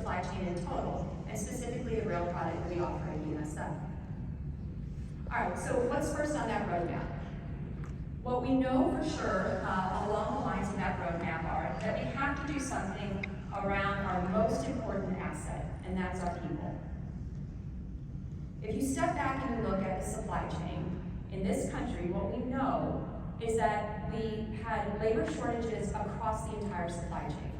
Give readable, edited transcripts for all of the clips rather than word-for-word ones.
supply chain in total, and specifically the rail product that we offer at BNSF. All right, so what's first on that roadmap? What we know for sure along the lines of that roadmap are that we have to do something around our most important asset, and that's our people. If you step back and you look at the supply chain in this country, what we know is that we had labor shortages across the entire supply chain.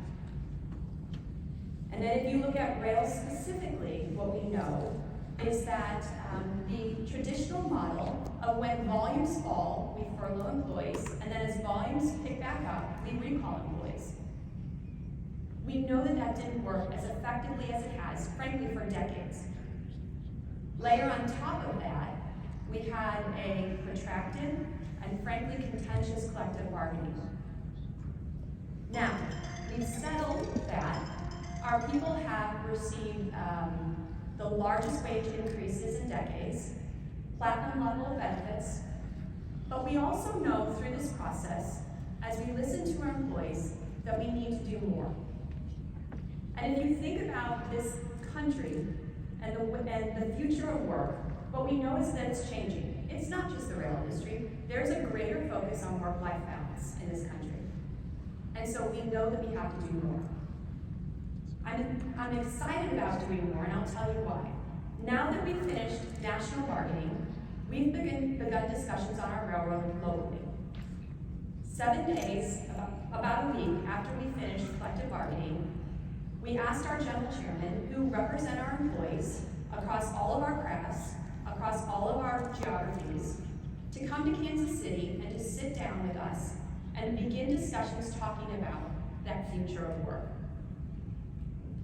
And then if you look at rail specifically, what we know is that the traditional model of when volumes fall, we furlough employees, and then as volumes pick back up, we recall employees. We know that that didn't work as effectively as it has, frankly, for decades. Layer on top of that, we had a protracted and frankly contentious collective bargaining. Now, we've settled that. Our people have received the largest wage increases in decades, platinum level benefits, but we also know through this process, as we listen to our employees, that we need to do more. And if you think about this country and the future of work, what we know is that it's changing. It's not just the rail industry. There's a greater focus on work-life balance in this country. And so we know that we have to do more. I'm excited about doing more, and I'll tell you why. Now that we've finished national bargaining, we've begun discussions on our railroad locally. 7 days, about a week after we finished collective bargaining, we asked our general chairman, who represent our employees across all of our crafts, across all of our geographies, to come to Kansas City and to sit down with us and begin discussions talking about that future of work.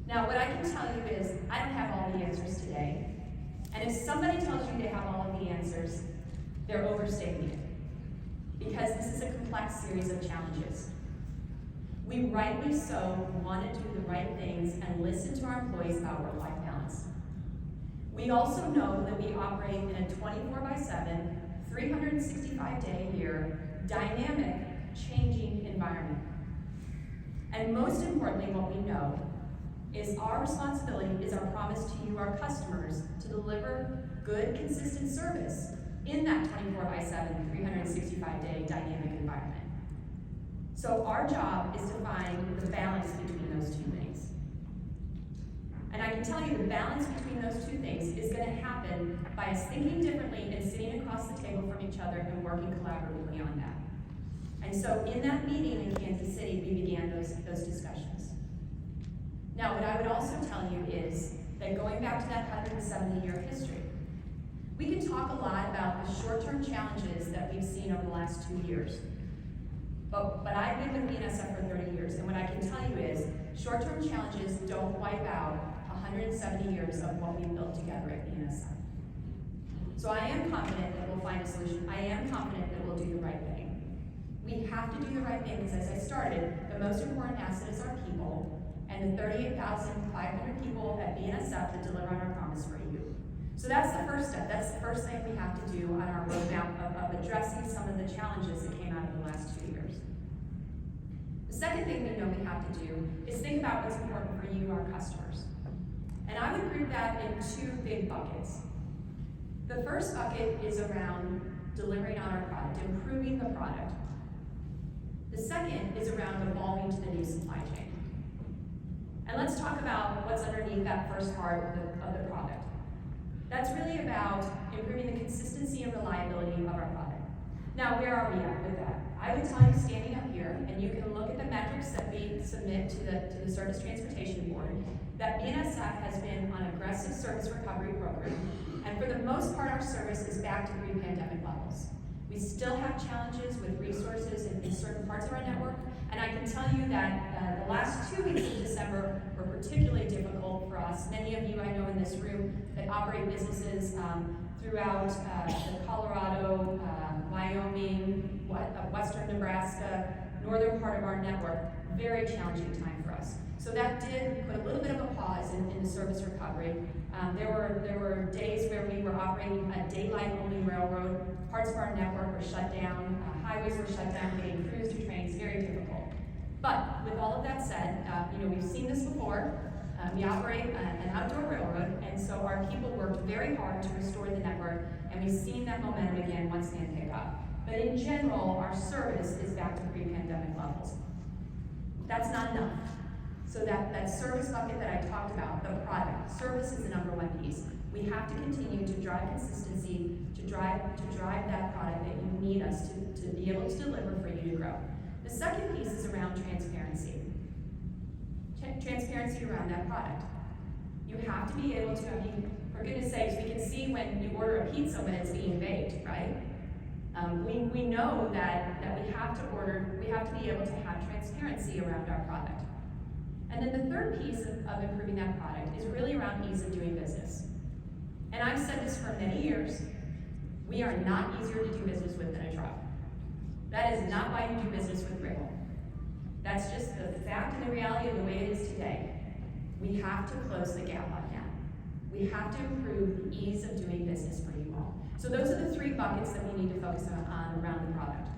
Now, what I can tell you is, I don't have all the answers today, and if somebody tells you they have all of the answers, they're overstating it, because this is a complex series of challenges. We rightly so want to do the right things and listen to our employees about work-life balance. We also know that we operate in a 24/7, 365-day-a-year, dynamic, changing environment. And most importantly, what we know is our responsibility is our promise to you, our customers, to deliver good, consistent service in that 24/7, 365-day dynamic environment. So our job is to find the balance between those two things. And I can tell you the balance between those two things is going to happen by us thinking differently and sitting across the table from each other and working collaboratively on that. And so in that meeting in Kansas City, we began those discussions. Now, what I would also tell you is that going back to that 170-year history, we can talk a lot about the short-term challenges that we've seen over the last 2 years. But I've been with BNSF for 30 years, and what I can tell you is short-term challenges don't wipe out 170 years of what we've built together at BNSF. So I am confident that we'll find a solution. I am confident that we'll do the right thing. We have to do the right thing because, as I started, the most important asset is our people, and the 38,500 people at BNSF that deliver on our promise for you. So that's the first step. That's the first thing we have to do on our roadmap of addressing some of the challenges that came out of the last 2 years. The second thing we know we have to do is think about what's important for you, our customers. And I would group that in 2 big buckets. The first bucket is around delivering on our product, improving the product. The second is around evolving to the new supply chain. And let's talk about what's underneath that first part of the product. That's really about improving the consistency and reliability of our product. Now, where are we at with that? I would tell you, standing up here, and you can look at the metrics that we submit to the Surface Transportation Board, that BNSF has been on aggressive service recovery program, and for the most part, our service is back to pre-pandemic levels. We still have challenges with resources in certain parts of our network, and I can tell you that the last 2 weeks of December were particularly difficult for us. Many of you I know in this room that operate businesses throughout the Colorado, Wyoming, Western Nebraska, northern part of our network, very challenging time for us. So that did put a little bit of a pause in the service recovery. There were days where we were operating a daylight-only railroad. Parts of our network were shut down. Highways were shut down, getting crews to trains, very difficult. But with all of that said, we've seen this before. We operate an outdoor railroad, and so our people worked very hard to restore the network, and we've seen that momentum again once they pick up. But in general, our service is back to pre-pandemic levels. That's not enough. So that service bucket that I talked about, the product, service is the number one piece. We have to continue to drive consistency, to drive that product that you need us to be able to deliver for you to grow. The second piece is around transparency. Transparency around that product. You have to be able to, for goodness sakes, we can see when you order a pizza when it's being baked, right? We know that we have to be able to have transparency around our product. And then the third piece of improving that product is really around ease of doing business. And I've said this for many years, we are not easier to do business with than a truck. That is not why you do business with rail. That's just the fact and the reality of the way it is today. We have to close the gap on that. We have to improve the ease of doing business for you all. So those are the three buckets that we need to focus on around the product.